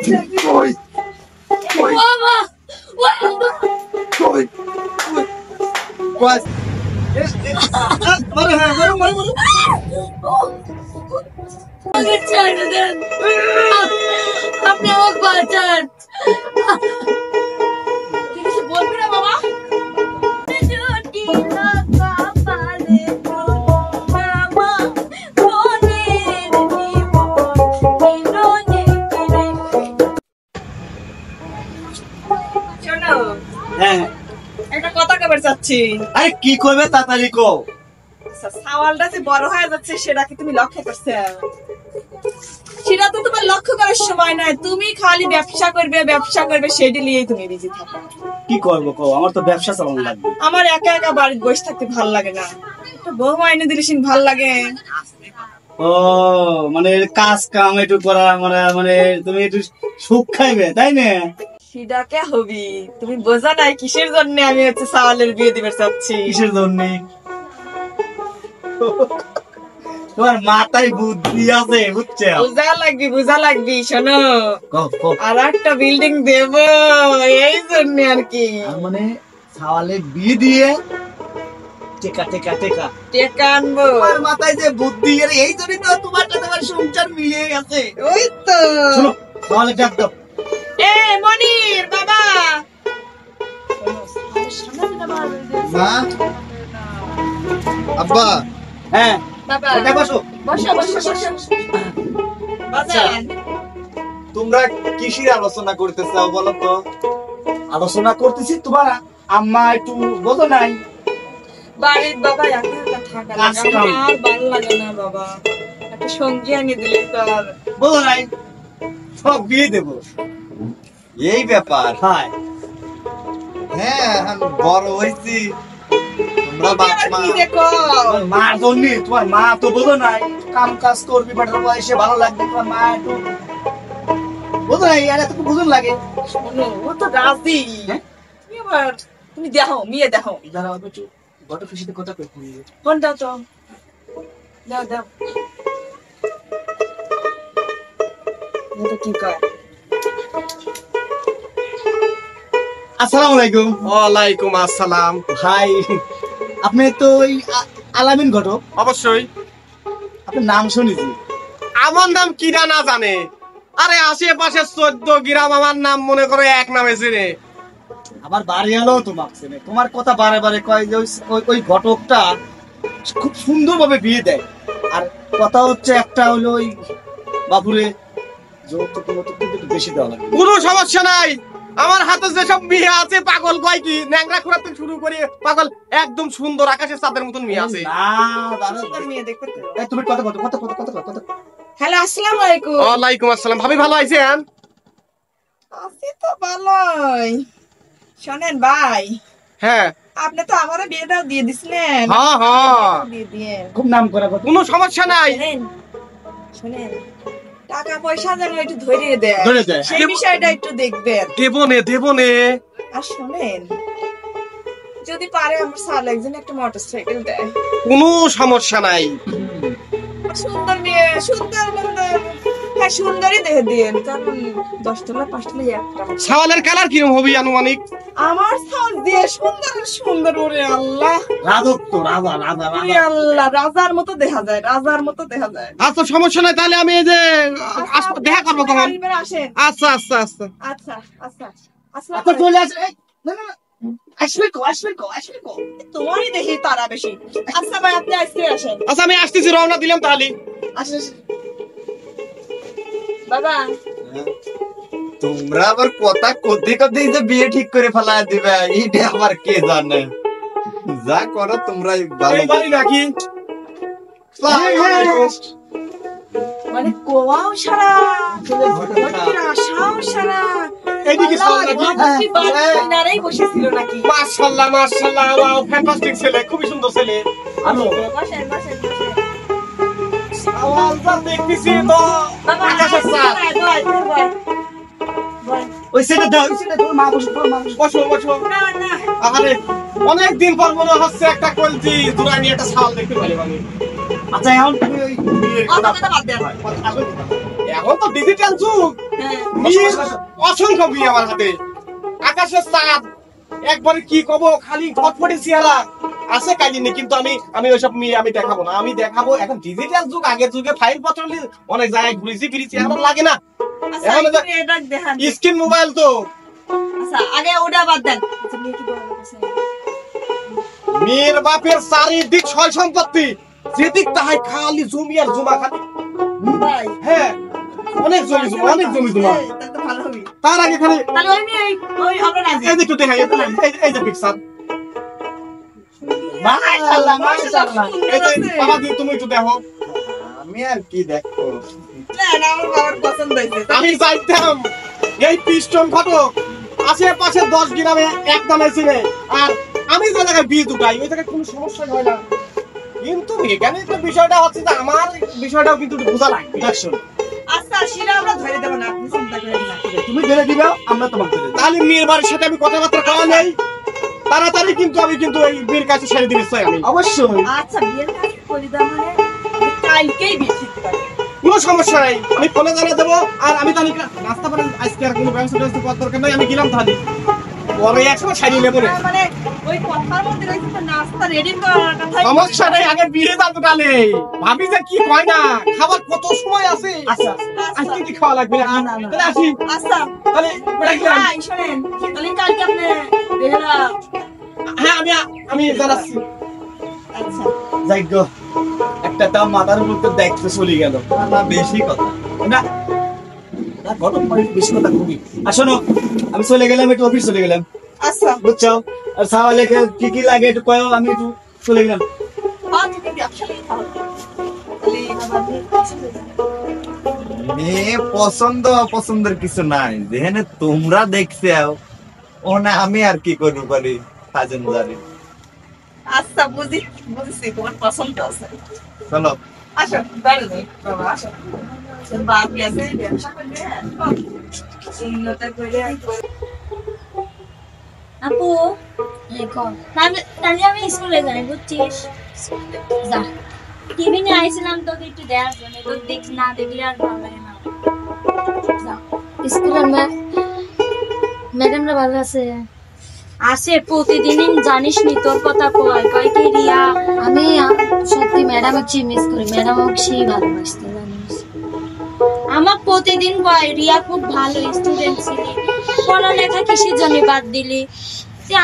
কই কই বাবা কই কই মারো হ্যাঁ মারো মারো মারো আমাকে ছেড়ে দেন আপনি আমাকে বাঁচান কিছু বলবি না বাবা হ্যাঁ একটা কথা কবার চাচ্ছি। আরে কি কইবে তাড়াতাড়ি কও। সাওয়ালটা যে বড় হয়ে যাচ্ছে সেটা কি তুমি লক্ষ্য করছো? সেটা তো তোমার লক্ষ্য করার সময় নাই, তুমি খালি ব্যবসা করবে সেটি নিয়েই তুমি বিজি থাকো। কি করবো কও, আমার তো ব্যবসা চালানো লাগবে। আমার একা একা বাড়িতে বসে থাকতে ভালো লাগে না, একটা বউ এনে দিলে ভালো লাগে। ও মানে কাজ কাম একটু করা মানে মানে তুমি একটু সুখ খাইবে তাই না? সেটা কে হবি তুমি বোঝা নাই কিসের জন্য আমি সাওয়ালের বিয়ে দিতে চাচ্ছি। কিসের জন্য? তোমার মাথায় বুদ্ধি আছে বুঝছো? বুঝা লাগবি শোনো, আর একটা বিল্ডিং দেব এই জন্য আর কি। মানে সাওয়ালের বিয়ে দিয়ে টেকা টেকা টেকা টেকা আনবো। তোমার মাথায় যে বুদ্ধি এই জন্যই তো তোমার সংসার মিলিয়ে গেছে। ওই তো শোনো সাওয়ালে ডাক দাও। এ মনির বাবা মা আব্বা হ্যাঁ বাবা এটা বসো বসো বসো বসো বাজান। তোমরা কিসের আলোচনা করতেছো বলো তো? আলোচনা করতেছি তোমার আম্মা একটু বোঝো নাই বাড়ির বাবা একা একা থাকা লাগে, আমার আর ভালো লাগে না বাবা, একটা সঙ্গী আনি দিলে তো আর বোঝো নাই সব বিয়ে দেবো। এই ব্যাপার। হ্যাঁ হ্যাঁ আমি বড় হয়েছি, তোমরা বাপ মা। কি দেখো তোমার মার জন্য, তোমার মা তো বোঝো নাই কাম কাজ করবি বেটার বয়সে ভালো লাগবে, তোমার মা একটু বোঝো নাই আর এত বুঝুন লাগে। শোনো ও তো রাজি, হ্যাঁ? তুমি আবার তুমি দেখো মেয়ে দেখো যারা একটু গত খুশিতে কথা কই ফোন দাও তো, দাও দাও এটা কি কয়। আসসালামু আলাইকুম। ওয়ালাইকুম আসসালাম। ভাই আপনি তো ওই আলামিন ঘটক? অবশ্যই। আপনার নাম শুনেছি। আমার নাম কিরা না জানে? আরে আশেপাশে 14 গ্রাম আমার নাম মনে করে এক নামে চেনে। আমার বাড়ি এলো তোমার চেনে, তোমার কথা বারে বারে কয় যে ওই ঘটকটা খুব সুন্দরভাবে বিয়ে দেয়। আর কথা হচ্ছে একটা হলো ওই বাবুরে যৌতুক একটু বেশি দেওয়া লাগে। কোনো সমস্যা নাই, আমার হাতে যেসব মেয়ে আছে পাগল কয় কি ন্যাংরা খোঁড়া থেকে শুরু করে পাগল একদম সুন্দর আকাশের চাঁদের মতন মেয়ে আছে। সুন্দর মেয়ে দেখতে তো। এই তুমি কথা কথা কথা কথা কথা কথা হ্যালো আসসালামু আলাইকুম। ওয়ালাইকুম আসসালাম। ভাবি ভালো আছেন? আছি তো ভালোই। শোনেন ভাই, হ্যাঁ আপনি তো আমারও বিয়েটাও দিয়ে দিছিলেন। হ্যাঁ হ্যাঁ দিয়ে দিয়ে খুব নাম করা কথা। কোনো সমস্যা নাই। শোনেন শোনেন, টাকা পয়সা যেন একটু ধরিয়ে দেয়, ধরে দেয়। সেই বিষয়টা একটু দেখবেন। দেবনে আর শোনেন, যদি পারে আমার স্যার একজন একটা মোটরসাইকেল দেয়। কোনো সমস্যা নাই। সুন্দর মেয়ে সুন্দর হ্যাঁ সুন্দরই দেখে দিন, কারণ 10 তলা 5 তলা একটা। সাওয়ালের কালার কিরকম হবে আনুমানিক? আমার সাল দিয়ে সুন্দর সুন্দর ওরে আল্লাহ, রাজক তো রাজা রাজা ওরে রাজা। আল্লাহ, রাজার মতো দেখা যায়, রাজার মতো দেখা যায়। আচ্ছা সমস্যা নাই, তাহলে আমি এই যে দেখা করবো তখন। আসেন। আচ্ছা আচ্ছা আচ্ছা আচ্ছা আচ্ছা আচ্ছা চলে আসে। এই, না না না, আসবে কো। তোমারই দেখি তারা বেশি। আচ্ছা ভাই আপনি আজকে আসেন। আচ্ছা আমি আসতেছি, রওনা দিলাম তাহলে। আসেন বাবা। তোমরা আবার কথা কতে কতে যে বিয়ে ঠিক করে ফেলা দিবে এটা আবার কে জানে? যা করো তোমরাই ভালো। এই বাড়ি নাকি? মানে কোয়াও সারা, আশাও সারা। এইদিকে চল নাকি? নারাই বসেছিল নাকি? মাশাআল্লাহ মাশাআল্লাহ, ওয়াও ফ্যান্টাস্টিক ছেলে, খুবই সুন্দর ছেলে। আলো বসেন বসেন বসেন। সাওয়ালটা দেখতেছি তো বাবা আকাশের চাঁদ। ওই সেটা দাও, ওই সেটা তোর মা বসে তোর মা বসে। বসো বসো। না না আরে অনেকদিন পর মনে হচ্ছে একটা কলজি জোড়া নিয়ে একটা শাল দেখতে পারি আমি। আচ্ছা এখন তুমি ওই বিয়ের অত কথা কথা বাদ দেন। এখন তো ডিজিটাল যুগ, হ্যাঁ মেয়ে অসংখ্য মেয়ে আমার হাতে, আকাশের চাঁদ, একবারে কি কব, খালি ফটফটে চেহারা আছে কাজে নেই, কিন্তু আমি ওইসব মেয়ে আমি দেখাবো না, আমি দেখাবো এখন ডিজিটাল যুগ। আগের যুগে ফাইল পত্র নিয়ে অনেক জায়গায় ঘুরেছি ফিরেছি, এখন লাগে না, আচ্ছা এখন একটু এটা দেখান। স্ক্রিন মোবাইল তো। আচ্ছা আগে ওটা বাদ দেন। আচ্ছা মেয়ে কি বড় আছে? মেয়ের বাপের চারিদিক সয় সম্পত্তি, যেদিক তাহাই খালি জমি আর জমা, খালি ভাই হ্যাঁ অনেক জমি জমা, অনেক জমি জমা। তাহলে তো ভালো হবে। তার আগে খালি তাহলে ওই মেয়ে ওই আমরা রাজি। এই যে একটু দেখাই, এই যে পিকচার, মাশাআল্লাহ মাশাআল্লাহ। এই যে বাবা তুমি একটু দেখো। আমি আর কি দেখো, না না আমার বাবার পছন্দ হয়েছে। আমি চাইতাম এই পিস্টন ঘটক আশেপাশে 10 গ্রামে এক দামে ছিল, আর আমি যে জায়গায় বিয়ে দুটাই ওই জায়গায় কোনো সমস্যা হয় না, কিন্তু এখানে তো বিষয়টা হচ্ছে যে আমার বিষয়টাও কিন্তু বোঝা লাগবে। আচ্ছা সেটা আমরা ধরে দেব না, আপনি চিন্তা করেন না। তুমি ধরে দিবে, আমরা তোমাকে ধরে দেব। তাহলে মেয়ের বাড়ির সাথে আমি কথাবার্তা কওয়া নেই, তাড়াতাড়ি কিন্তু আমি কিন্তু এই বিয়ের কাছে ছেড়ে দিতে চাই আমি। অবশ্যই। আচ্ছা বিয়ের কাজ করে দাও মানে কালকেই বিয়ে ঠিক করে। কোনো সমস্যা নাই, আমি ফোনে জানিয়ে দেবো। আর আমি তাহলে নাস্তা পারেন আজকে, আর কোনো ব্যবস্থা ট্যাবস্থা করার দরকার নাই, আমি গেলাম তাহলে পরে একসময় সারিয়ে নেবো রে। মানে ওই কথার মধ্যে রয়েছে তো নাস্তা রেডি করার কথা। সমস্যা নেই, আগে বিয়ে যাবো তাহলে। ভাবি যে কি কয় না, খাবার কত সময় আছে। আচ্ছা আজকে কি খাওয়া লাগবে না? তাহলে আসি, আচ্ছা তাহলে রাখলাম। ভাই শোনেন, তাহলে কালকে আপনি বেলা। হ্যাঁ আমি জানাচ্ছি। আচ্ছা যাই গো, একটা দাম মাথার উপর দেখতে চলে গেল। না বেশি কথা। না না, ঘটক মানে বেশি কথা খুবই। আর শোনো, আমি চলে গেলাম, একটু অফিস চলে গেলাম, আচ্ছা বুঝছো? আর সাওয়ালে কি কি লাগে একটু কয়ও, আমি একটু চলে গেলাম। তুমি ব্যবসা নিয়ে খাও। তাহলে আমার বিয়ে পছন্দ হয়েছে। মেয়ে পছন্দ অপছন্দের কিছু নাই, যেখানে তোমরা দেখছো ও না, আমি আর কি করবো পারি, সাজেন জানি। আচ্ছা বুঝছি তোমার পছন্দ আছে। চলো আসো বাইরে যাই বাবা, আসো। তোর বাপ গেছে ব্যবসা করবে, উন্নত করে আপু তাহলে আমি স্কুলে যাই, বুঝছিস? যা, টিভি নিয়ে আইছিলাম তোকে একটু দেখার জন্য, তোকে না দেখলে আর ভালো লাগে না। স্কুলের ম্যাডামরা ভালো আছে? আসে প্রতিদিনই, জানিস নি তোর কথা কয় কি রিয়া। আমি সত্যি ম্যাডামকে মিস করি, ম্যাডামকে সেই ভালোবাসতে, জানিস? আমার প্রতিদিন কয় রিয়া খুব ভালো স্টুডেন্ট ছিলি, পড়ালেখা কিসের জন্য বাদ দিলি?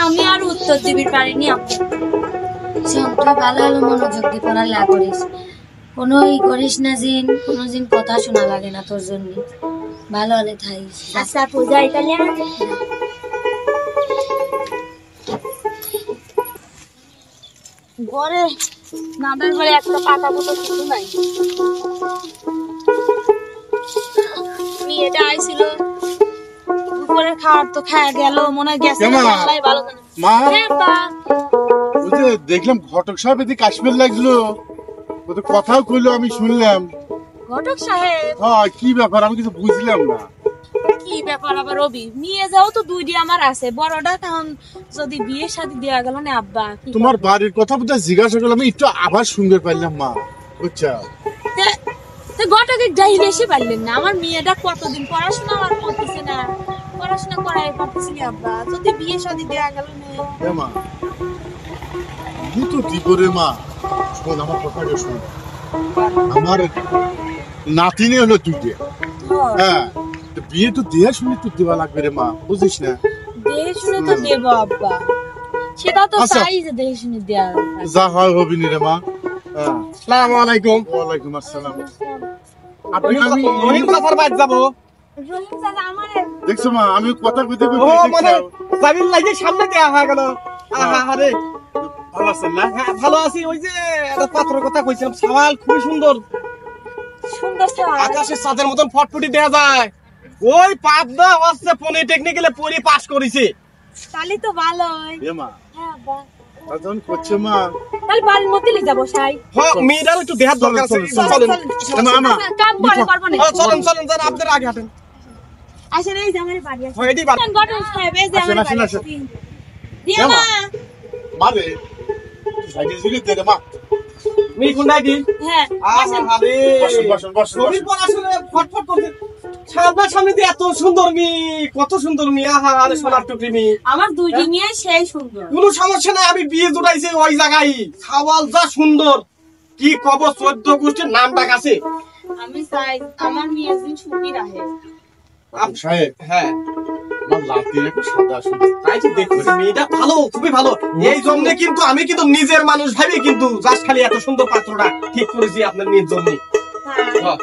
আমি আর উত্তর দিবি পারিনি। আপু শোন, তুই ভালো ভালো মনোযোগ দিয়ে পড়ালেখা করিস, কোনো করিস না জিন, কোনো জিন কথা শোনা লাগে না তোর জন্য, ভালো হলে থাইস। আচ্ছা আপু যাই তাহলে। ঘরে নাদের ঘরে একটা পাতা মতো কিছু নাই। মেয়েটা আইছিল দুপুরে খাওয়ার তো খাওয়া গেল, মনে হয় গেছে না, আল্লাহই ভালো জানে। মা, হ্যাঁ বা, ওই যে দেখলাম ঘটক সাহেব এদিকে কাশ্মীর লাগলো, ও তো কথাও কইলো, আমি শুনলাম। ঘটক সাহেব হ্যাঁ, কি ব্যাপার আমি কিছু বুঝলাম না। কি ব্যাপার আবার? রবি মেয়ে যাও তো দুইটি আমার আছে, বড়টা তখন যদি বিয়ে শাদী দেওয়া গেল না আব্বা কি তোমার বাড়ির কথা বোধহয় জিজ্ঞাসা করলাম, আমি একটু আবার শুনতে পারলাম মা, বুঝছো? ঘটকে যাই বেশি পারলেন না? আমার মেয়েটা কতদিন পড়াশোনা আর করতেছে না, পড়াশোনা করাই পারতেছি না আব্বা, যদি বিয়ে শাদী দেওয়া গেল না। এ মা, তো কি করে মা, শোন আমার কথাটা শোন, আমার নাতিনে হলো দুইটে, হ্যাঁ, তো বিয়ে তো দেয়া শুনে তো দেওয়া লাগবে রে মা, বুঝিস না? দেখে শুনে তো দেবো আব্বা, সেটা তো আচ্ছা। চাই যে দেখে শুনে দেওয়া। যা হয় হবি নি রে মা। হ্যাঁ, আসসালামু আলাইকুম। ওয়ালাইকুম আসসালাম। আমি রহিম চাচার বাড়ি যাবো। রহিম চাচা আমার দেখছো মা, আমি কথা কইতে ও মানে জামিন লাগিয়ে সামনে দেওয়া হয়ে গেল। আরে ভালো আছেন না? হ্যাঁ ভালো আছি। ওই যে একটা পাত্রের কথা কইছিলাম, সাওয়াল খুবই সুন্দর, সুন্দর চাচা। আকাশের চাঁদের মতন ফটফটি দেয়া যায়। ওই পাবদা হচ্ছে পলিটেকনিক্যালে পড়ে পাস করেছে। তাহলে তো ভালোই। এ মা, হ্যাঁ আব্বা, তা যখন করছে মা, তাহলে বাড়ির মধ্যে নিয়ে যাবো সাই। হ্যাঁ মেয়েটার একটু দেহার দরকার আছে। চলেন মা, কাম পরে করবো না। চলেন যারা আপনাদের আগে হাঁটেন। আসেন, এই যে আমার বাড়ি আছে। হ্যাঁ এটাই ভালো। ঘটক সাহেব, এই যে আমার আসেন, বাড়ি আসেন, আছে। দিয়া মা, মা রে, সাইকেল ঝুলে দে রে মা, মি কোনটাই দি হ্যাঁ আরে বসুন বসুন বসুন শরীর পড়াশোনা ফটফট করতে সামনে দিয়ে এত সুন্দর মি, কত সুন্দর মি, আহা আরে সোনার টুকরি মি। আমার দুইটি মেয়ে সেই সুন্দর। কোনো সমস্যা নাই, আমি বিয়ে জুটাইছি ওই জায়গায়। সাওয়াল যা সুন্দর, কি কব 14 গোষ্ঠীর নাম ডাক আছে। আমি চাই আমার মেয়ে দিন সুখী রাহে। সাহেব হ্যাঁ আমার লাতির একটু সাদা সুন্দর তাই তো দেখতেছি মেয়েটা ভালো, খুবই ভালো। এই জন্য কিন্তু আমি কিন্তু নিজের মানুষ ভাবি কিন্তু জাস্ট খালি এত সুন্দর পাত্রটা ঠিক করেছি আপনার মেয়ের জন্য।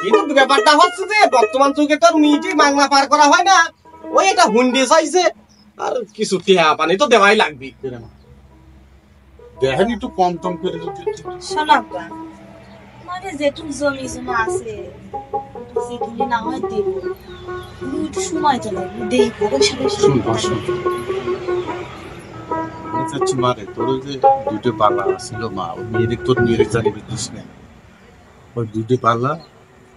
কিন্তু ব্যাপারটা হচ্ছে যে বর্তমান যুগে তো মেয়েটি মাংনা পার করা হয় না, ওই এটা হুন্ডি চাইছে আর কিছু টিয়া পানি তো দেওয়াই লাগবে। দেখেন একটু কম টম করে যদি শোনাব্বা মানে যেটুক জমি জমা আছে সেগুলি না হয় দেব, একটু সময় তো লাগবে দেখবো ওর সাথে শুন বসুন আমি চাচ্ছি মারে তোর ওই যে দুটো পাল্লা ছিল মা ওই মেয়ের তোর মেয়ের জানি বুঝিস না ওই দুটো পাল্লা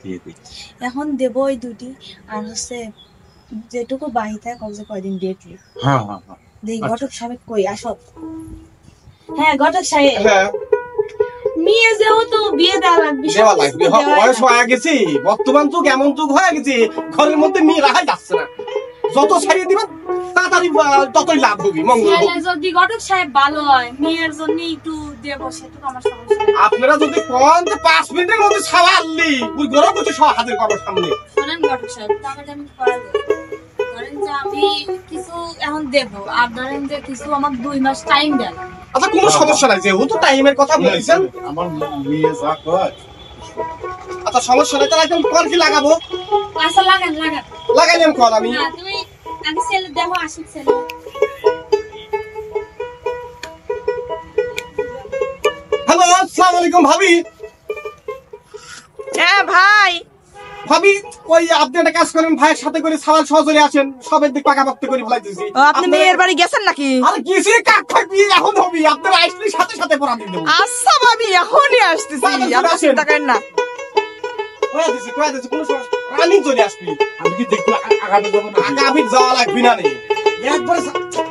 দিয়ে দিচ্ছি এখন দেব ওই দুটি আর হচ্ছে যেটুকু বাড়িতে কমসে কয়দিন দেখলি হ্যাঁ হ্যাঁ হ্যাঁ দেই ঘটক সাহেব কই আসো। হ্যাঁ ঘটক সাহেব হ্যাঁ মেয়ে যেহেতু বিয়ে দেওয়া লাগবে দেওয়া লাগবে, বয়স হয়ে গেছে, বর্তমান যুগ এমন যুগ হয়ে গেছে ঘরের মধ্যে মেয়ে রাখাই যাচ্ছে না। যত ছাড়িয়ে দিবেন তাড়াতাড়ি ততই লাভ হবে, মঙ্গল হোক। যদি ঘটক সাহেব ভালো হয় মেয়ের জন্য একটু দেবো, সেটুকু আমার সমস্যা নেই। আপনারা যদি কোন যে 5 মিনিটের মধ্যে ছাড়ালি ওই গরম কিছু সব হাতের করার সামনে। শোনেন ঘটক সাহেব, টাকাটা আমি করাবো। ধরেন যে আমি কিছু এখন দেবো, আর ধরেন যে কিছু আমার 2 মাস টাইম দেন। আচ্ছা কোনো সমস্যা নাই, যেহেতু টাইমের কথা বলেছেন। আমার মেয়ে যা কয় আচ্ছা সমস্যা নাই, তাহলে আমি কল কি লাগাবো? আচ্ছা লাগান লাগান। লাগাইলাম কল আমি। হ্যাঁ তুমি আগে ছেলে দেখো, আসুক ছেলে। হ্যালো আসসালামু আলাইকুম ভাবি। হ্যাঁ ভাই ভাবি ওই আপনি একটা কাজ করেন, ভাইয়ের সাথে করে সালাল সহজরে আসেন, সবের দিক পাকাপাক্তি করে ফেলাইতেছি। আপনি মেয়ের বাড়ি গেছেন নাকি? আর কিসে কাক খাবি এখন হবি, আপনার আইসলি সাথে সাথে পড়া দিয়ে দেবো। আচ্ছা ভাবি এখনই আসতেছি, আপনি চিন্তা করেন না। কয়ে দিছি কোনো সমস্যা, রানিং চলে আসবি। আমি কি দেখবো আগামী যাবো না আগামী যাওয়া লাগবি না রে, একবারে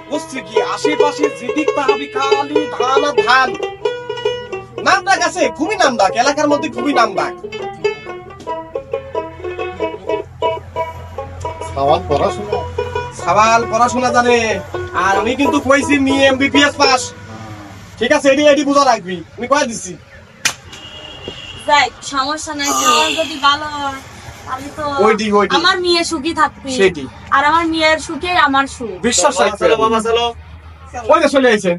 বুঝছি কি আশেপাশে যেদিক তাহাবি খালি ধান আর ধান। নাম ডাক আছে, খুবই নাম ডাক, এলাকার মধ্যে খুবই নাম ডাক। খাওয়ার পড়াশোনা সওয়াল পড়াশোনা জানে, আর আমি কিন্তু কইছি মেয়ে এমবিবিএস পাস। ঠিক আছে, এডি বুঝা লাগবি, আমি কয়ে দিচ্ছি। যাই সমস্যা নাই, আমার যদি ভালো হয় আমি তো ওইটি। আমার মেয়ে সুখী থাকবে, সেটি। আর আমার মেয়ের সুখে আমার সুখ। বিশ্বাস রাখবে বাবা। চলো ওই যে চলে আইছেন।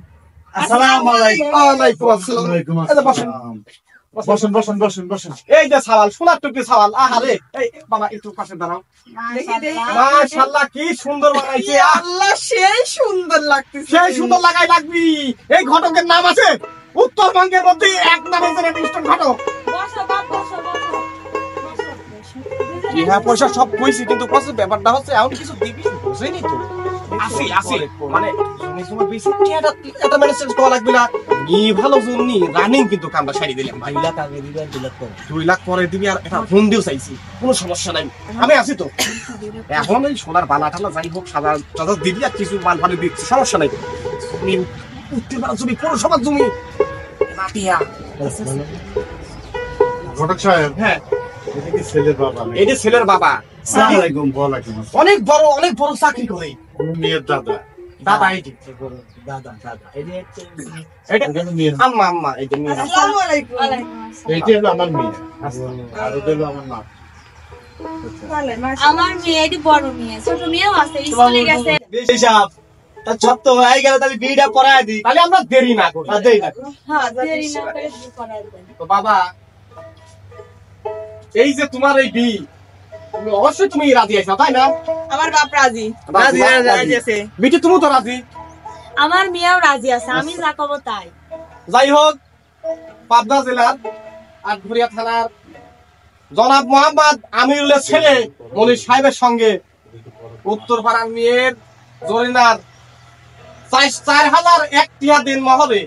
আসসালামু আলাইকুম। ওয়ালাইকুম আসসালাম। ওয়ালাইকুম এই যে বসেন। বসুন বসুন বসুন বসুন এই যে সাওয়াল, সোনার টুকরি সাওয়াল, আহারে। এই বাবা একটু পাশে দাঁড়াও। মাশাআল্লাহ কি সুন্দর বানাইছে, আল্লাহ সেই সুন্দর লাগতেছে। সেই সুন্দর লাগাই লাগবি। এই ঘটকের নাম আছে উত্তরবঙ্গের মধ্যে এক নামে রেজিস্ট্রেশন ঘটক। বসো বাপ, বসো বসো। ইহা পয়সা সব কইছি, কিন্তু কষ্ট ব্যাপারটা হচ্ছে এখন কিছু দিবি বুঝেনি তো। আসি মানে তুমি তোমার বেশি এটা মেসেজ করা লাগবে না। ই ভালো জন্যই রানিং কিন্তু কামটা সারি দিলাম ভাই। 2 লাখ আগে দিবি আর 2 লাখ পরে। 2 লাখ পরে দিবি, আর এটা ফোন দিও চাইছি, কোনো সমস্যা নাই, আমি আছি তো। এখন ওই সোনার বালা টালা যাই হোক সাদা টাদা দিবি, আর কিছু মাল ফালে দিচ্ছি, সমস্যা নাই। তুমি উঠতে পারো জমি, পৌরসভার জমি নাটিয়া। ঘটক সাহেব হ্যাঁ এটা কি ছেলের বাবা নাকি? এই যে ছেলের বাবা আসসালামু আলাইকুম। ওয়ালাইকুম আসসালাম। অনেক বড় চাকরি করে। কোনো মেয়ের দাদা দাদা এই যে দাদা এই যে এটা এখানে মেয়ের আম্মা এই যে মেয়ে। আসসালামু আলাইকুম। এইটা হলো আমার মেয়ে আর ওটা হলো আমার নাম আমার মেয়ে এটি বড় মেয়ে, ছোট মেয়েও আছে, স্কুলে গেছে। বেশি সাপ তা ছোট্ট হয়ে গেল, তাহলে বিয়েটা পড়ায় দিই। তাহলে আমরা দেরি না করি। দেই না। হ্যাঁ দেরি না করে বিয়ে করায় দেন। তো বাবা এই যে তোমার এই বিয়ে, তুমি অবশ্যই তুমি রাজি আছো তাই না? আমার বাপ রাজি। রাজি আছে। বিটি তুমি তো রাজি। আমার মেয়েও রাজি আছে, আমি যা করবো তাই। যাই হোক, পাবনা জেলার আটঘরিয়া থানার জনাব মোহাম্মদ আমিরুলের ছেলে মনির সাহেবের সঙ্গে উত্তরপাড়ার মেয়ের জরিনার 4,001 টিয়া দিন মহলে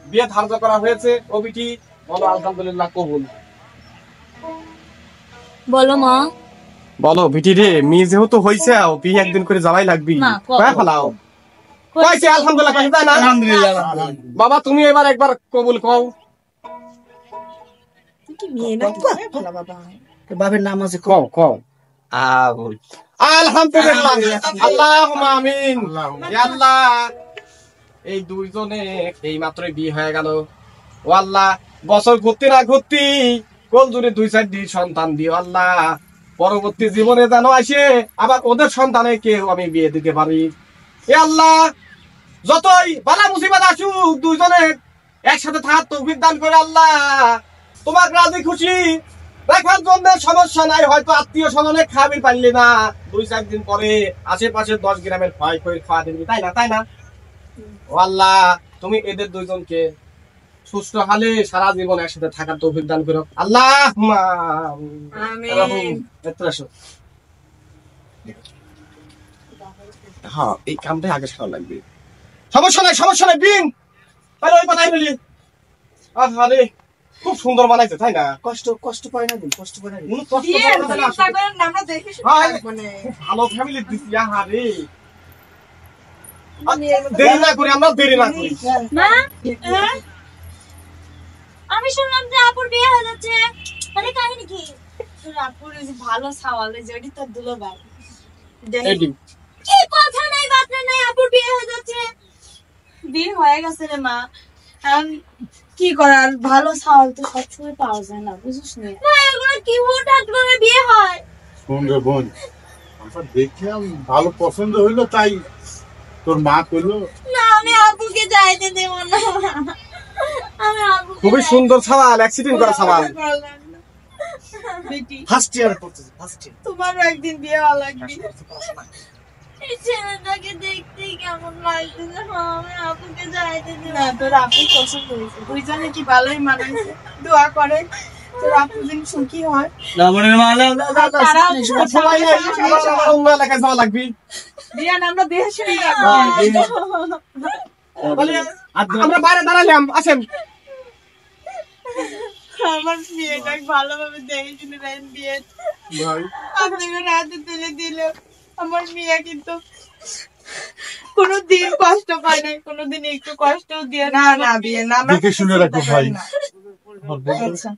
বিয়ে ধার্য করা হয়েছে। ও বিটি বলো আলহামদুলিল্লাহ কবুল। বলো মা। বলো বিটি রে, মেয়ে যেহেতু হয়েছে বিয়ে একদিন করে যাওয়াই লাগবি। না, কও। কয়ে ফেলাও। কয়েছে আলহামদুলিল্লাহ, কয়েছে তাই না? আলহামদুলিল্লাহ। বাবা তুমি এবার একবার কবুল কও। কি মেয়ে না ভালো বাবা বাবার নাম আছে কও কও আবুল আলহামদুলিল্লাহ আল্লাহুম্মা আমিন ইয়া আল্লাহ এই দুইজনে এই মাত্রই বিয়ে হয়ে গেল ও আল্লাহ বছর ঘুরতে না ঘুরতে কোল জুড়ে 2-4টি সন্তান দিও আল্লাহ পরবর্তী জীবনে যেন আসে আবার ওদের সন্তানে কেউ আমি বিয়ে দিতে পারি এ আল্লাহ যতই বালা মুসিবত আসুক দুইজনে একসাথে থাকার তৌফিক দান করে আল্লাহ তোমার রাজি খুশি রাখার জন্য সমস্যা নাই হয়তো আত্মীয় স্বজনে খাবি পারলি না 2-4 দিন পরে আশেপাশে 10 গ্রামের খয় খাওয়া দিবি তাই না ও আল্লাহ তুমি এদের দুইজনকে সুস্থ হালে সারা জীবন একসাথে থাকার তৌফিক দান করো আল্লাহ আমিন হ্যাঁ এই কামটাই আগে সারা লাগবে সমস্যা নাই বিন তাহলে ওই কথাই বলি আরে খুব সুন্দর বানাইছে তাই না কষ্ট পায় না দিন কষ্ট পায় না কোনো কষ্ট বিয়ে করে না চিন্তা করেন না, আমরা দেখে শুনে হ্যাঁ। থাকবো না। ভালো ফ্যামিলি দিছি আরে দেরি না করি আমরা দেরি না করি মা আমি শুনলাম যে আপুর বিয়ে হয়ে যাচ্ছে, মানে কাহিনী কি? আপুর এই যে ভালো সাওয়াল এই যে ওটি তোর দুলো ভাই এডি কি কথা নাই বার্তা নাই, আপুর বিয়ে হয়ে যাচ্ছে। বিয়ে হয়ে গেছে রে মা। এখন কি করার, ভালো সাওয়াল তো সবসময় পাওয়া যায় না, বুঝিস না? মা এগুলো কি হঠাৎ করে বিয়ে হয়? শোন রে বোন, আমার দেখলাম ভালো পছন্দ হইলো তাই তোর মা কইলো না আমি আপুকে যাইতে দেব না, আমি আপুকে খুবই সুন্দর সাওয়াল অ্যাক্সিডেন্ট করা সাওয়াল বেটি ফার্স্ট ইয়ার পড়তেছে ফার্স্ট ইয়ার তোমারও একদিন বিয়ে হওয়া লাগবে। এই ছেলেটাকে দেখতে কেমন লাগতেছে, আমি আপুকে যাইতে দেব না তোর আপু পছন্দ হয়েছে, দুইজনে কি ভালোই মানাইছে। দোয়া করে তোর আপু দিন সুখী হয়। না মনে মালা সবাই অন্য এলাকায় যাওয়া লাগবে বিয়ান আমরা দেহে শুনি বলে আমরা বাইরে দাঁড়ালাম আসেন আমার বিয়েটা ভালোভাবে দেখে শুনে রাখেন। বিয়ে ভাই আপনাকে রাতে তুলে দিল, আমার মেয়ে কিন্তু কোনোদিন কষ্ট পায় না, কোনোদিন একটু কষ্ট দিয়ে না। না বিয়ে না, আমরা দেখে শুনে রাখো ভাই। আচ্ছা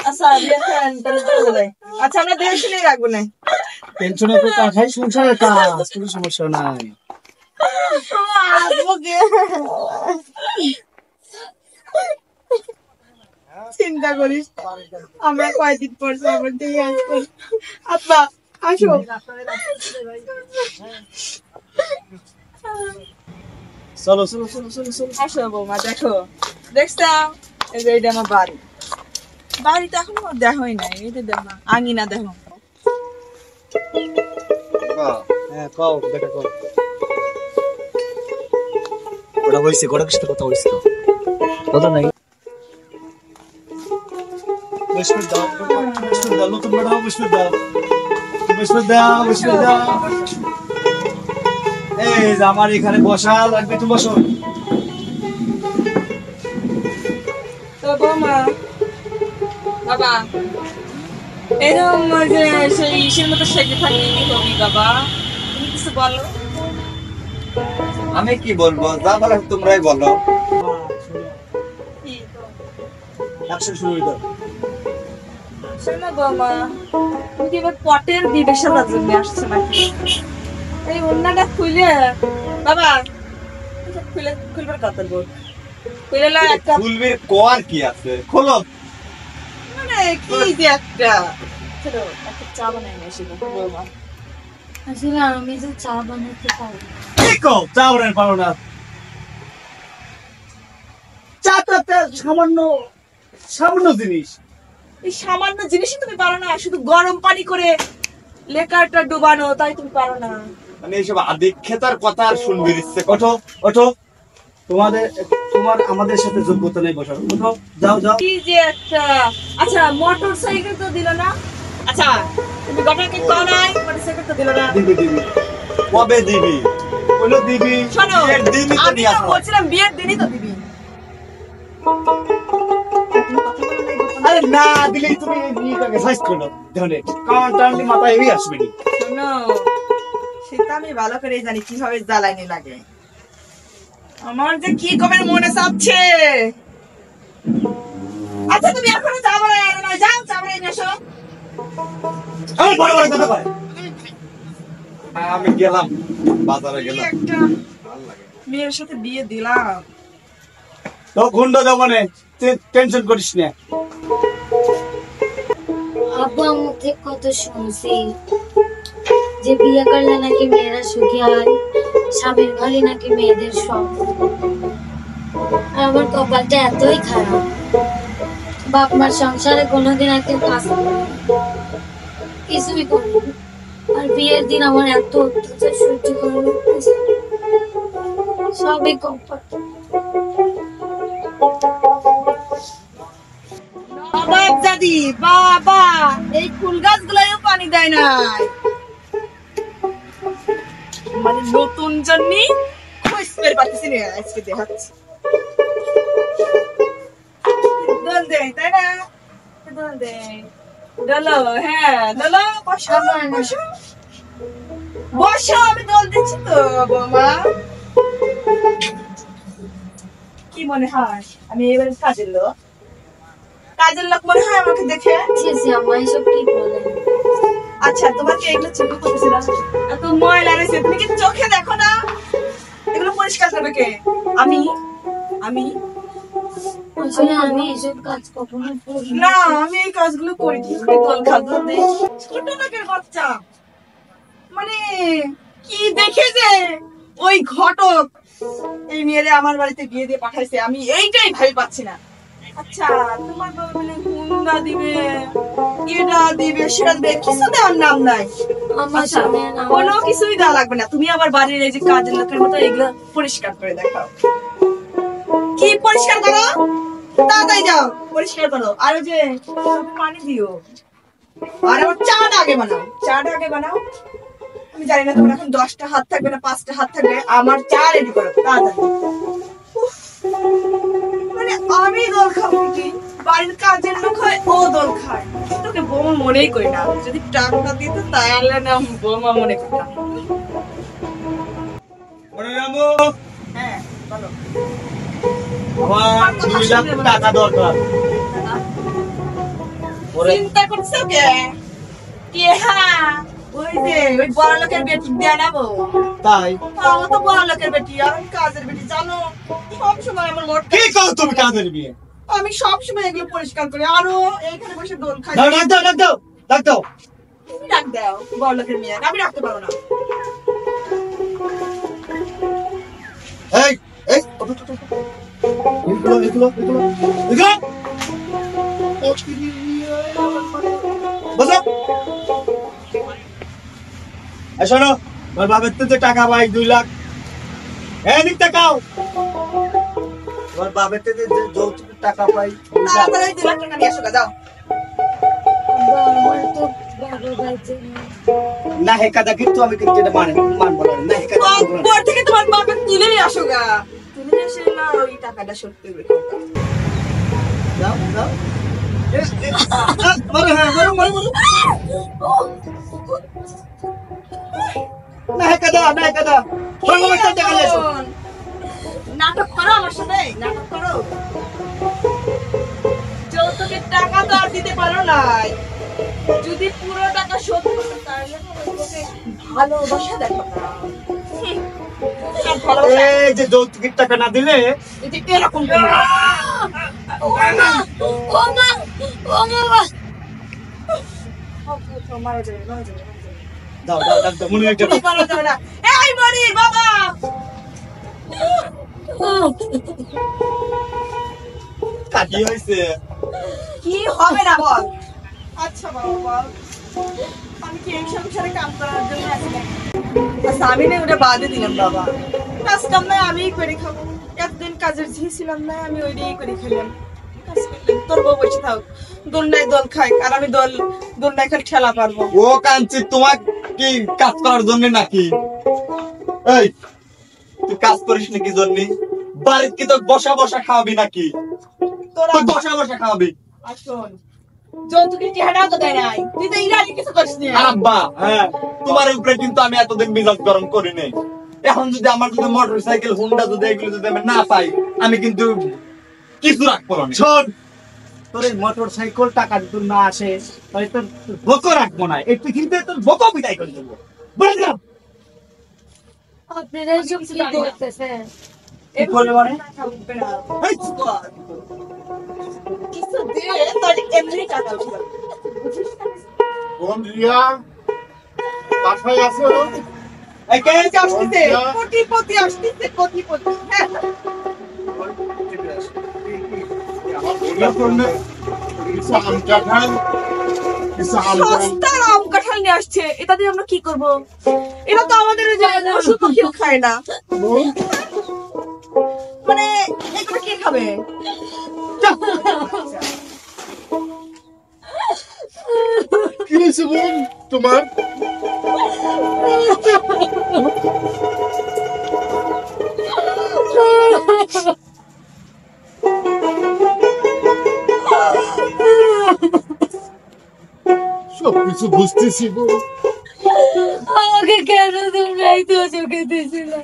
আচ্ছা বিয়ে করেন, তাহলে চলে যাই। আচ্ছা আমরা দেখে শুনে রাখবো না। টেনশনের তো কাজ সংসারের কাজ, কোনো সমস্যা নাই। চিন্তা করিস, আমরা কয়দিন পর আমার দেখে আসবো। আব্বা আসো। চলো চলো চলো চলো চলো। আসো বৌমা, দেখো দেখছাও এই যে এটা আমার বাড়ি। বাড়িটা এখনো দেখোই নাই, এটা দেখো আঙিনা দেখো। হ্যাঁ কও দেখা কও। ওটা হইছে, গোটা কিছু কথা হইছে, কথা নাই। বিস্কুট দাও, বিস্কুট দাও, নতুন ম্যাডাম বিস্কুট দাও, বিস্কুট দাও, বিস্কুট দাও। এই যে আমার এখানে বসা লাগবে, তুমি বসো। তো বৌমা বাবা এরকম যে সেই ইসের মতো সেজে থাকলে কি হবি বাবা, তুমি কিছু বলো। আমি কি বলবো, যা বলার তোমরাই বলো। কি অ্যাকশন শুরু হয়ে দাও। শোনো বৌমা, তুমি কি এবার পটের বিবেচনার জন্য আসছে নাকি? এই অন্যটা খুলে বাবা খুলবার কথা বল, খুলে না একটা ফুলবির কোয়ার কি আছে, খোলো। মানে কি যে একটা চলো একটা চা বানাই না সেটা বৌমা। আসলে আমি যে চা বানাতে পারি না। কি কও, চা বানাতে পারো না? চাটা সামান্য সামান্য জিনিস। এই সামান্য জিনিসই তুমি পারো না, শুধু গরম পানি করে লেকারটা ডুবানো, তাই তুমি পারো না। মানে এইসব আদিক্ষেতার কথা আর শুনবি ইচ্ছে করে। ওঠো ওঠো, তোমার আমাদের সাথে যোগ্যতা নেই বসার। ওঠো, যাও যাও। কি যে একটা, আচ্ছা মোটর সাইকেল তো দিল না, আচ্ছা তুমি গটাকে কও নাই মোটর সাইকেল তো দিল না। দিবি দিবি, কবে দিবি? বলো দিবি, শোনো বিয়ের দিনই তো আমি নিয়ে তো আসো। বলছিলাম বিয়ের দিনই তো দিবি। আরে না দিলেই তুমি ইটাকে সাইজ করে দাও, ধরে কারণ টানলে মাথায় হেভি আসবে নি। শোনো সেটা আমি ভালো করে জানি কিভাবে জ্বালানি লাগে, আমার যে কি কবে মনে চাপছে। আচ্ছা তুমি এখনো চাবড়া এনে নাও, যাও চাবড়া এনে এসো। আমি বড় বড় কথা কয় আমি গেলাম বাজারে কি গেলাম। একটা মেয়ের সাথে বিয়ে দিলাম। তো গুন্ড জমানে টেনশন করিস না। আব্বু আমার থেকে কত শুনছি যে বিয়ে করলে নাকি মেয়েরা সুখী হয়, স্বামীর ঘরে নাকি মেয়েদের সব। আর আমার কপালটা এতই খারাপ, বাপ মার সংসারে কোনোদিন একটা কাজ করিনি, কিছুই করিনি। আর বিয়ের দিন আমার এত অত্যাচার সহ্য করে লাগতেছে, সবই কপাল। বাপ দাদি বাবা এই ফুল গাছগুলোও পানি দেয় নাই, মানে নতুন জন্যই খোঁজ পেয়ে পাচ্ছি না, আজকে দেখাচ্ছি। দোল দেয় তাই না, দোল দেয়, দোলো, হ্যাঁ দোলো, বসো বসো বসো, আমি দোল দিচ্ছি তো বৌমা। কি মনে হয় আমি এবার কাজের লোক? কাজের লোক মনে হয় আমাকে দেখে? আম্মা এসব কি বলে? আচ্ছা তোমাকে এগুলো চোখে করতেছিল, এত ময়লা রয়েছে, তুমি কি চোখে দেখো না? এগুলো পরিষ্কার করবে কে? আমি আমি আসলে আমি এসব কাজ কখনো করি না, আমি এই কাজগুলো করি কি করে? দোল খাদ্য দেই, ছোট লোকের বাচ্চা, মানে কি দেখে যে ওই ঘটক এই মেয়েরে আমার বাড়িতে বিয়ে দিয়ে পাঠাইছে, আমি এইটাই ভাবি পাচ্ছি না। আচ্ছা তোমার বাবা বলে হুন্ডা দিবে, এটা দিবে, সেটা দিবে, কিছু দেওয়ার নাম নাই। আমার আচ্ছা, সামনে কোনো কিছুই দেওয়া লাগবে না, তুমি আবার বাড়ির এই যে কাজের লোকের মতো এগুলো পরিষ্কার করে দেখাও। কি পরিষ্কার করো? তাড়াতাড়ি যাও পরিষ্কার করো। আর ওই যে পানি দিও, আর আমার চাটা আগে বানাও, চাটা আগে বানাও। আমি জানি না তোমার এখন 10টা হাত থাকবে না 5টা হাত থাকবে, আমার চা রেডি করো তাড়াতাড়ি। উফ, মানে আমি দোল খাবো কি? বাড়ির কাজের লোক হয় ও দোল খায়, তোকে বৌমা মনেই করি না। যদি টাকা দিত তাহলে না বৌমা মনে করতাম। হ্যাঁ বলো। আমার 2 লাখ টাকা দরকার। চিন্তা করছো কে? কে? হ্যাঁ ওই যে ওই বড় লোকের বেটি দিয়ে নেবো। তাই আমার তো বড় লোকের বেটি, আর আমি কাজের বেটি, জানো সব সময় আমার মোট কি কও তুমি কাজের বিয়ে? আমি সব সময় এগুলো পরিষ্কার করি, আরো এইখানে বসে দোল খাই। দাও ডাক দাও ডাক দাও ডাক দাও। তুমি ডাক দাও বড় লোকের মেয়ে, আমি রাখতে পারবো না। এই এই এগুলো এগুলো এগুলো এগুলো বসো। এই শোনো, আমার বাবার তো যে টাকা পাই 2 লাখ, এদিক তাকাও। আমার বাবার থেকে যে যৌতুক টাকা পাই 2 লাখ। তাড়াতাড়ি 2 লাখ টাকা নিয়ে আসো গা, যাও। আমার তো বড় ভাই জন্য না হে কাদা কিন্তু আমি কিন্তু এটা মানবো না। না হে কাদা মানবো না। পর থেকে তোমার বাবা তুলে আসো গা, তুলে এসে না ওই টাকাটা শোধ করবে। দাও দাও। মারো হ্যাঁ মারো মারো মারো। না হে কাদা না হে কাদা। বড় বড় টাকা নিয়ে এসো। নাটক করো আমার সাথে, নাটক করো। যৌতুকের টাকা তো আর দিতে পারো নাই, যদি পুরো টাকা শোধ করতে তাহলে তোমাকে ভালোবাসা দেখো না। ভালোবাসা এই যে যৌতুকের টাকা না দিলে এই যে এরকম করবে। ও মা ও মা মারা যাবে, মারা যাবে, মারা যাবে। দাও দাও দাও মনে হয় তুমি পারা যাবে না। এই মরি বাবা, কাটি হইছে। কি হবে না বল? আচ্ছা বাবা বল, আমি কি এই সংসারে কাম করার জন্য আছি নাকি? আচ্ছা আমি না ওটা বাদে দিলাম বাবা, কাজ কাম নাই আমিই করে খাবো। একদিন কাজের ঝি ছিলাম না, আমি ওইটাই করে খেলাম। কাজ করলে তোর বউ বসে থাক, দোল নাই দোল খাই, আর আমি দোল নাই খালি ঠেলা পারবো। ও কাঞ্চি তোমার কি কাজ করার জন্য নাকি? এই তুই কাজ করিস নাকি জন্য? বাড়িতে কি তোর বসা বসা খাওয়াবি নাকি? তোরা তুই বসা বসা খাওয়াবি? আসুন, যৌতুকের চেহারাও তো দেয় নাই, তুই তো ইরানি কিছু করিস নি। আব্বা হ্যাঁ, তোমার উপরে কিন্তু আমি এতদিন মিজাজ গরম করি নাই। এখন যদি আমার যদি মোটর সাইকেল হুন্ডা যদি এগুলো যদি আমি না পাই, আমি কিন্তু কিছু রাখবো না। শোন, তোর এই মোটর সাইকেল টাকা যদি না আসে তাহলে তোর বকো রাখবো না, এই পৃথিবীতে তোর বকো বিদায় করে দেবো, বলে দিলাম। আপনারা এসব কি করতেছেন? কি করবে মানে? এই, কিছু দিয়ে তোর এমনি টাকা উঠবে। কোন রিয়া বাসায় আছে? এই কে কে আসছে? কোটিপতি আসতেছে, কোটিপতি। হ্যাঁ, আমার বলার জন্য কিছু আম কাঁঠাল, কিছু আম কাঁঠাল। সস্তার আম কাঁঠাল নিয়ে আসছে, এটা দিয়ে আমরা কি করব? এটা তো আমাদের ওই যে পশু পাখিও খায় না, মানে এগুলো কে খাবে? কি হয়েছে বোন তোমার? সবকিছু বুঝতেছি বোন, আমাকে কেন তোমরা এই তো চোখে দিয়েছিলে?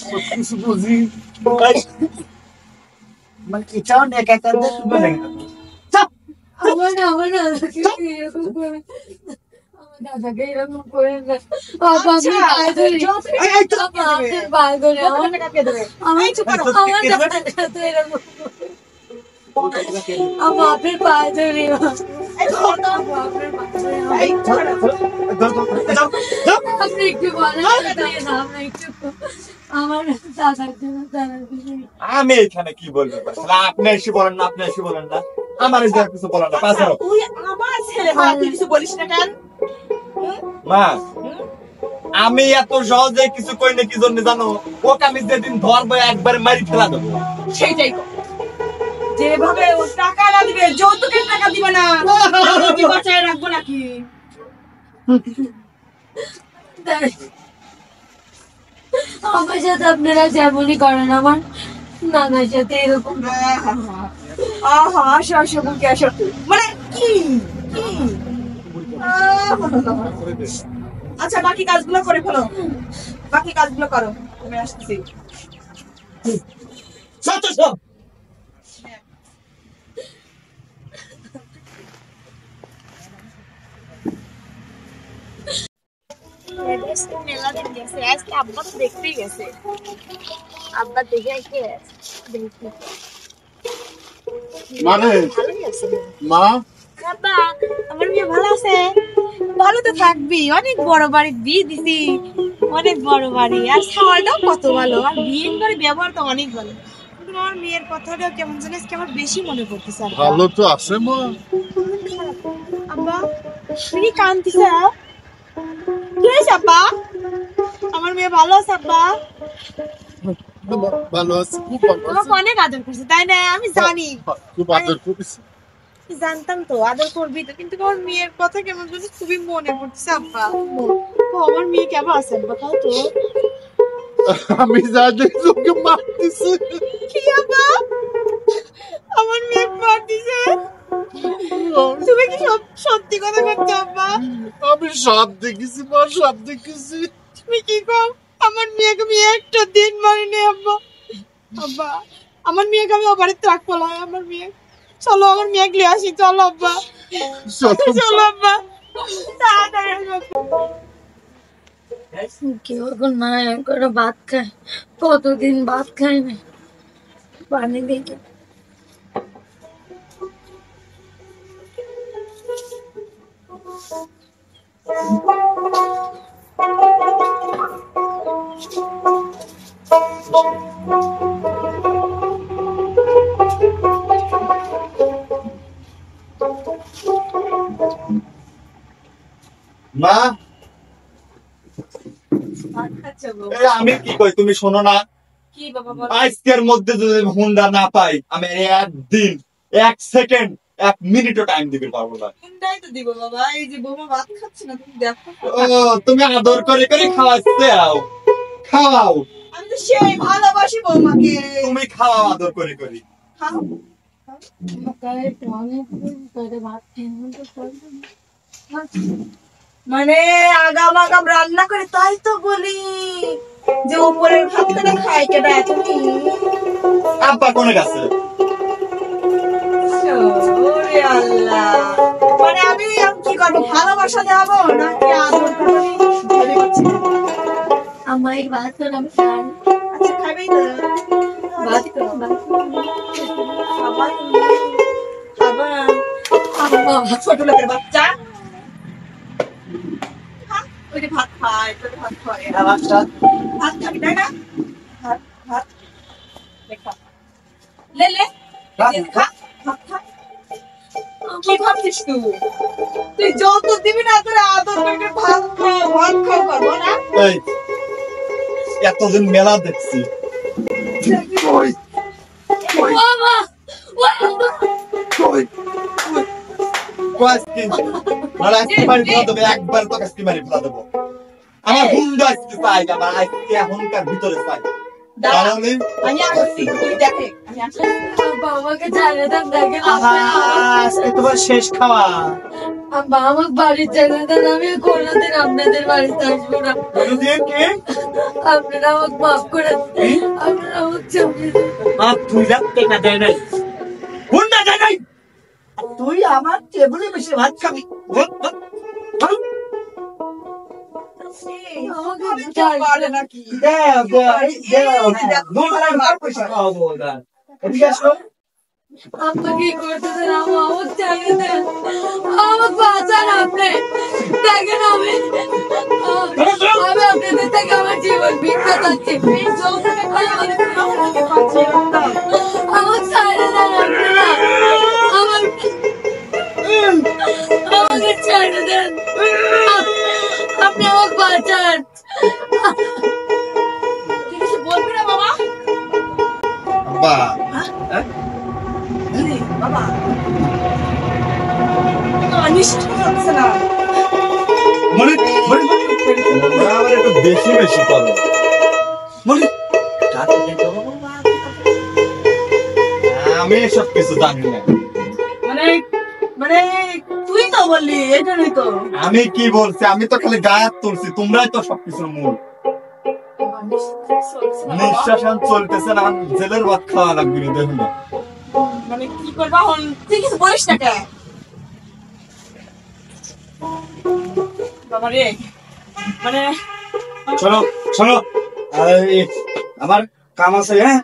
সবকিছু বুঝি। মানে এটাও নিয়ে একটা শুনবে না। চাপ। আমার দাদাকে এরকম করে, আমার দাদাকে এরকম করে না। বাবা, আমি পায়ে ধরি। এই তো বাবা, আপনার পায়ে ধরি। আমার টাকা কে দেবে? আমার দাদার সাথে এরকম আমার আপনার পায়ে ধরি। এই ধর তো। বাবা, আপনার পায়ে ধরি। এই ধর। আপনি একটু বলেন, আপনি একটু আমার দাদার জন্য আমি এখানে কি বলবো? আসলে আপনি এসে বলেন না, আপনি এসে বলেন না, আমার এই জায়গায় কিছু বলেন না। পাঁচ তুই আমার ছেলে হয়, তুই কিছু বলিস না কেন? মা, আমি এত সহজে কিছু কই না কি জন্য জানো? ওকে আমি যেদিন ধরবো একবার মারি ফেলা দেবো। সেইটাই কর। যেভাবে ও টাকা না দিবে, যৌতুকের টাকা দিবে না, আমি কি বাঁচায় রাখবো নাকি? আমার সাথে আপনারা যেমনই করেন, আমার নানার সাথে এরকম। আহা, আসো আসো বুকে আসো। মানে কি কি? আচ্ছা, বাকি কাজগুলো করে ফেলো, বাকি কাজগুলো করো, আমি আসছি। সব তো সব। মেলা দিন গেছে, আজকে আব্বা তো দেখতেই গেছে। আব্বা দেখে আসবে, দেখতে মানে ভালোই আছে। মা, আব্বা, আমার মেয়ে ভালো আছে? ভালো তো থাকবি, অনেক বড় বাড়ি বিয়ে দিছি, অনেক বড় বাড়ি, আর খাওয়াটাও কত ভালো, আর বিয়ের বাড়ি ব্যবহার তো অনেক ভালো। কিন্তু আমার মেয়ের কথাটা কেমন জানিস, আমার বেশি মনে পড়তেছে আব্বা। ভালো তো আছে মা। আব্বা, তুমি কাঁদতেছ? কি হয়েছে আব্বা? আমার মেয়ে ভালো আছে আব্বা? ভালো আছে, খুব ভালো আছে। তোমাকে অনেক আদর করছে, তাই না? আমি জানি, খুব আদর করেছি। জানতাম তো আদর করবি তো, কিন্তু আমার মেয়ের কথা কেমন জানি খুবই মনে পড়ছে আব্বা। ও, আমার মেয়ে কেমন আছে আব্বা, তাও তো? আমি যা দেখছি ওকে মারতেছে। কি আব্বা, আমার মেয়ে মার দিছে? তুমি কি সত্যি কথা বলছো আব্বা? আমি সব দেখেছি মা, সব দেখেছি। তুমি কি কও? আমার মেয়েকে আমি একটা দিন মারিনি আব্বা। আব্বা, আমার মেয়েকে আমি ও বাড়িতে রাখবো না, আমার মেয়ে। চলো আমার মেয়েকে নিয়ে আসি, চলো আব্বা, চলো। চলো আব্বা, তাড়াতাড়ি আসো। কেউ এখন না করে ভাত খায়, কতদিন ভাত খায় না, পানি দেখে। মা, আচ্ছা গো, এই আমি কি কই তুমি শোনো না? কি বাবা বল? আজকের মধ্যে যদি হুন্ডা না পাই, আমি একদিন, এক সেকেন্ড, এক মিনিটও টাইম দিতে পারবো না। কোনটাই তো দিব বাবা, এই যে বৌমা ভাত খাচ্ছে না, তুমি দেখো। ও, তুমি আদর করে করে খাওয়াচ্ছে, খাওয়াও, আমি তো সেই ভালোবাসি বৌমাকে। তুমি খাওয়াও আদর করে করে। খাও। অনেক করে ভাত খেয়ে মানে আগাম আগাম রান্না করে, তাই তো বলি যে উপরের ভাতটা খাই কেডা তুমি? আব্বা কোনে গেছে? ওরে আল্লাহ, মানে আমি কি করবো? ভালোবাসা দেবো নাকি আদর করবো? ভেবে পাচ্ছি না। আমার ভাত তো আমি খাই। আচ্ছা খাবেই তো? ভাত তো খাবার খাবার ছোট লোকের বাচ্চা ওই যে ভাত খায়, ভাত খায়, ভাত খাবি তাই না? ভাত ভাত লে লে খা ভাত খা। কি ভাবছিস তুই? তুই যত দিবি না তোর আদর করে ভাত খাও করবো না? এই এতদিন মেলা দেখছি, কই বাবা কই আজকে মানে আজকে মারি ফেলা দেবে, একবার তো আজকে মারি ফেলা দেবো। আমার হুন্ডা আজকে চাই, আমার আজকে এখনকার ভিতরে চাই। আমি আসছি, তুই দেখে আমি আসছি। বাবাকে জানিয়ে দেন, দেখেন আজকে তোমার শেষ খাওয়া। আমাকে বাড়ির জানিয়ে দেন, আমি কোনোদিন আপনাদের বাড়িতে আসবো না। কোনদিন কি আপনারা আমাকে মাফ করে দিন, আপনারা আমাকে চলে বাপ 2 লাখ টাকা দেয় নাই, হুন্ডা দেয় নাই, আর তুই আমার টেবিলে বসে ভাত খাবি? আমাকে কেউ পারে নাকি? দেও আমার পয়সা খাওয়াবো না। এদিকে আসো। আপনি কি করতেছেন? আমাকে জানিয়ে দেন, আমাকে বাঁচান আপনি। দেখেন আমি আপনাদের থেকে আমার জীবন ভিক্ষা চাচ্ছি। আমাকে ছাড়ে দেন আপনারা, আমাকে ছেড়ে দেন, আপনি আমাকে বাঁচান। তুই কিছু বলবি না বাবা? আব্বা কি বাবা? নিশ্চিত হচ্ছে না। মানে আমার একটু বেশি বেশি করো মানে, আমি সব কিছু জানি না। মানে মানে তুই তো বললি, এই জন্যই তো। আমি কি বলছি? আমি তো খালি গায়ে হাত তুলছি, তোমরাই তো সবকিছুর মূল। নিঃশ্বাস চলতেছে না, জেলের ভাত খাওয়া লাগবে না, দেখুন না। মানে কি করবা? তুই কিছু বলিস না কে? বাবা রে, মানে শোনো শোনো, আমার কাম আছে, হ্যাঁ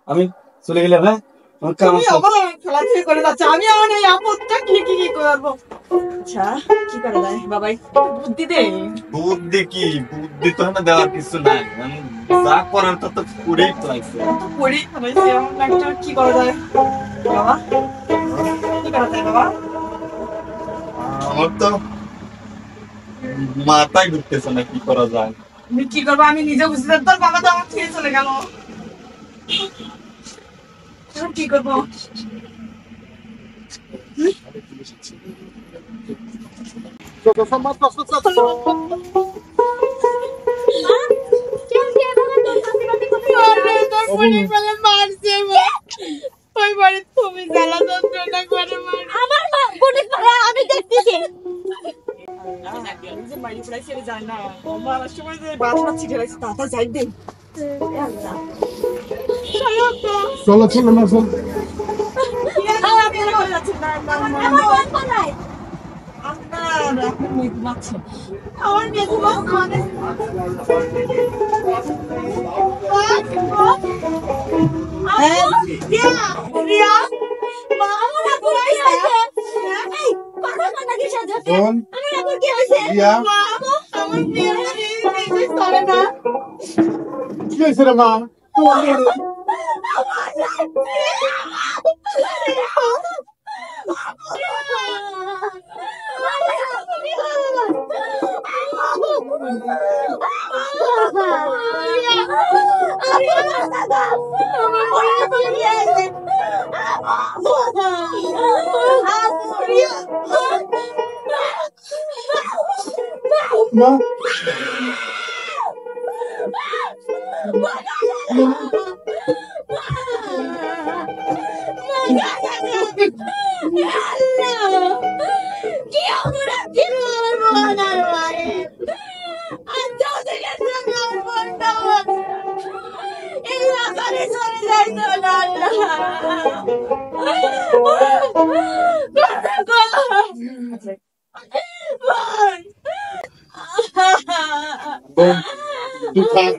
আমি চলে গেলাম, হ্যাঁ আমার কাম তুমি আছে। আবার খেলাধুলা করে যাচ্ছে, আমি আমার এই আপদটা কি করবো? আচ্ছা কি করে দেয় বাবাই? বুদ্ধি দে। বুদ্ধি কি? বুদ্ধি তো না দেওয়ার কিছু নাই, আমি যা করার তো করেই তো লাগছে। তো পড়ি ফেলেছি, এমন একটা কি করা যায় বাবা? কি করা যায় বাবা? আমার তো মাথায় ঢুকতেছে না কি করা যায়। আমি কি করবো? আমি নিজে বুঝতে পারতাম, তোর বাবা তো আমার ছেড়ে চলে গেল। এখন কি করবো? আমি দেখতেছি। যে মাইরি পড়াইছে আমি জানি না, আমার সময় যে বাথরুম ছিটে রাখছি তাতা যাই দেন। চলো চলো না চলো। আমি আর করে যাচ্ছি না, আপনার মেয়ে ঘুমাচ্ছে। আমার মেয়ে ঘুমাচ্ছে। রিয়া মা আমার আগুন বোন, রিয়া, আমার মেয়ে চলে না। কি হয়েছে রে মা? মা কি অপরাধ ছিল আমার বোন আর মায়ের? আজ থেকে তুই থাক।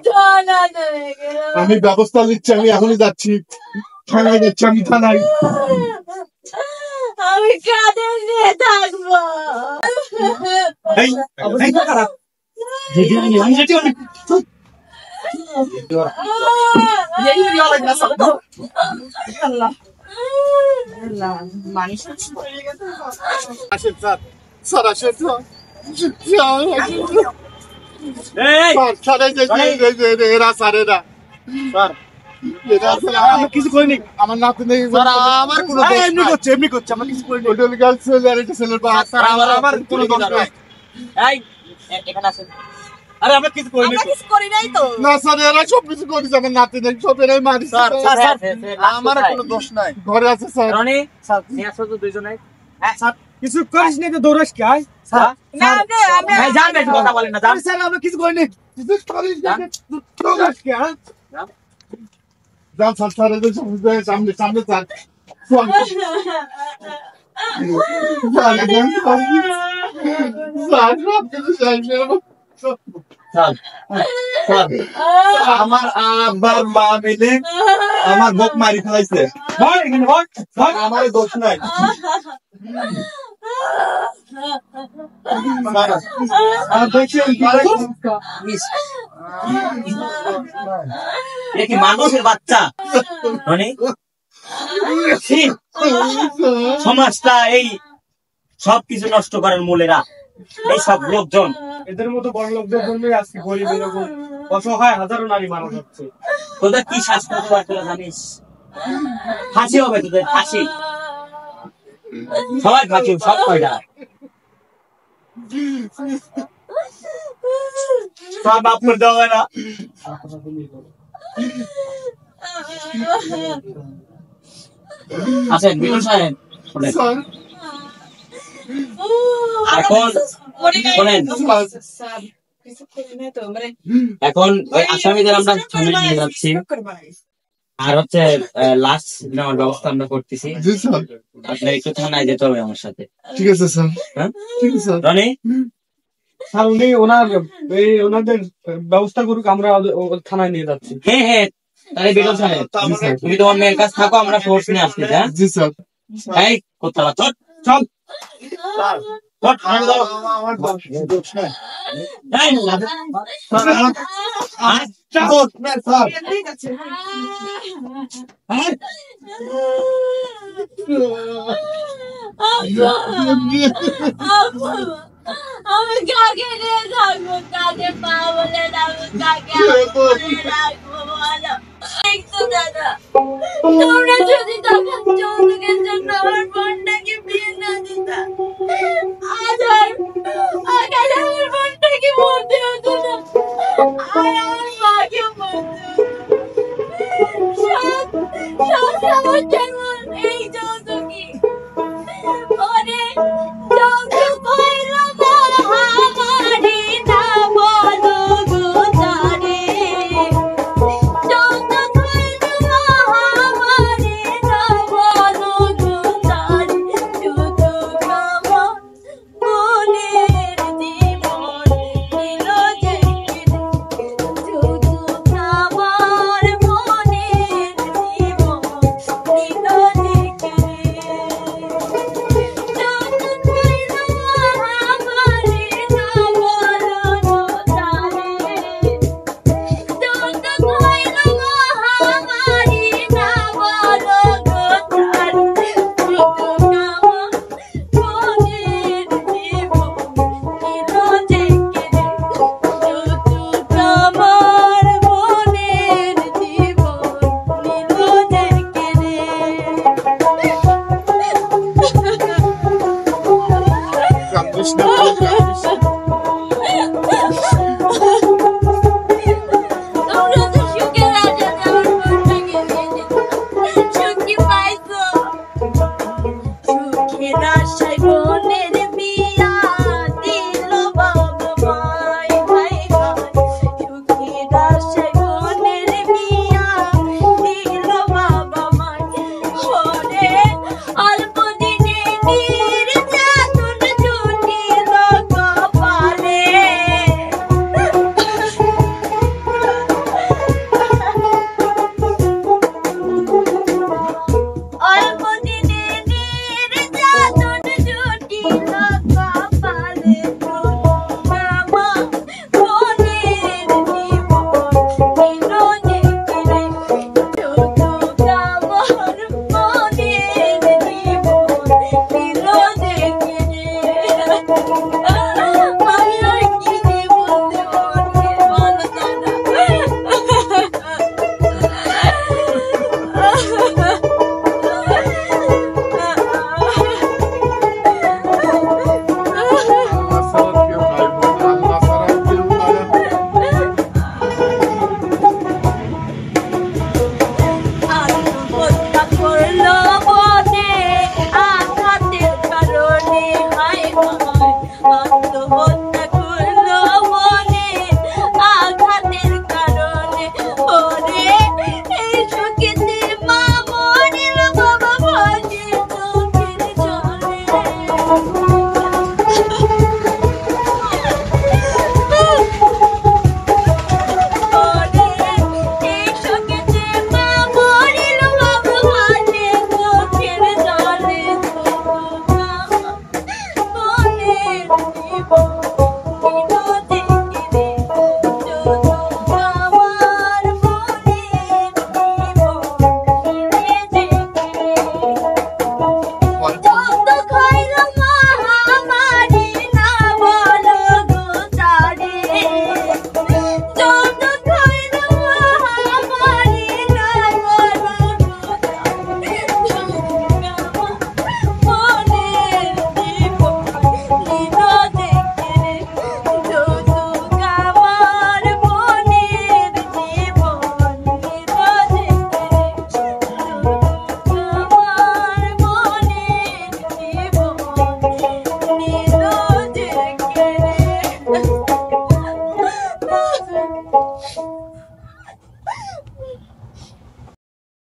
আমি ব্যবস্থা নিচ্ছি, আমি এখনই যাচ্ছি থানায়, যাচ্ছি আমি থানায়। আমি কাদের নিয়ে থাকবো? আসেন স্যার, স্যার আসেন স্যার। স্যার, এরা স্যার, এরা কিছু করিনি। আমার নাতি নেই, আমার কোনো এমনি করছে আমার কিছু করিনি। ছেলের বাপ। আমার কোনো দোষ নাই। এখানে আসেন। আরে আমরা কিছু করিনি। আমরা কিছু করি নাই তো। না স্যার, এরা সব কিছু করেছে, আমার নাতি নেই, সব এরাই মারিছে। আমার কোনো দোষ নাই। ঘরে আছে স্যার। রনি স্যার নিয়ে আসো তো দুইজনে। হ্যাঁ স্যার কিছু করিস নাই তো দৌড়াস কি? আয় স্যার না, আমরা হ্যাঁ যান একটু কথা বলেন না যান। স্যার আমরা কিছু করিনি। কিছু করিস না, যান। দৌড়াস কি, হ্যাঁ? যান স্যার, স্যার এদের সামনে সামনে স্যার। আমার আব্বার মা মিলে আমার বক মারি ফেলাইছে। আমার দোষ নাই। এ কি মানুষের বাচ্চা? রনি ছি, সমাজটা এই সবকিছু নষ্ট করার মূলেরা এই সব লোকজন। এদের মতো বড় লোকদের জন্যই আজকে গরিব এরকম অসহায় হাজারো নারী মারা যাচ্ছে। তোদের কি শাস্তি হবে তোরা জানিস? ফাঁসি হবে তোদের, ফাঁসি। সবাই ফাঁসি, সব কয়টা সব মাফ করে দেওয়া হয় না। আচ্ছা বিটুল সাহেব শোনেন। স্যার, এখন শোনেন, এখন ওই আসামিদের আমরা থানায় নিয়ে যাচ্ছি, আর হচ্ছে লাশ নেওয়ার ব্যবস্থা আমরা করতেছি। জি স্যার, আপনার একটু থানায় যেতে হবে আমার সাথে। ঠিক আছে স্যার। হ্যাঁ ঠিক আছে স্যার। রনি স্যার উনি ওনাদের ব্যবস্থা করুক, আমরা থানায় নিয়ে যাচ্ছি। হ্যাঁ হ্যাঁ, তাহলে বিটুল সাহেব তুমি তোমার মেয়ের কাছে থাকো, আমরা ফোর্স নিয়ে আসছি। হ্যাঁ জি স্যার। এই কোথাও চল চল চল থানায় যাও। আমার দোষ নাই। এই, দোষ নাই স্যার। আমি কাকে নিয়ে থাকবো? কাকে পা বলে ডাকবো? কাকে রাখবো বলো? দেখতো দাদা, তোমরা যদি তখন যৌতুকের জন্য আমার বোনটাকে বিয়ে না দিতা, আজ আর আমার বোনটাকে মরতে হতো না, আর আমার মাকেও মরতে হতো। সব সমস্যার মূল এই যৌতুকই। অনেক যৌতুক হইল মহামারী, না বলো গো জানে। যৌতুক হইল মহামারী, না বলো গো জানে। শুধু আমার মনের জীবন নিল যে কেড়ে। শুধু আমার মনের জীবন নিল যে কেড়ে। যৌতুক হইল মহামারী, না বলো গো জানে। যৌতুক হইল মহামারী, না বলো গো জানে। শুধু আমার মনের জীবন নিল যে কেড়ে। যৌতুক আমার মনের জীবন নিল যে কেড়ে। কান্দিস না, কান্দিস না।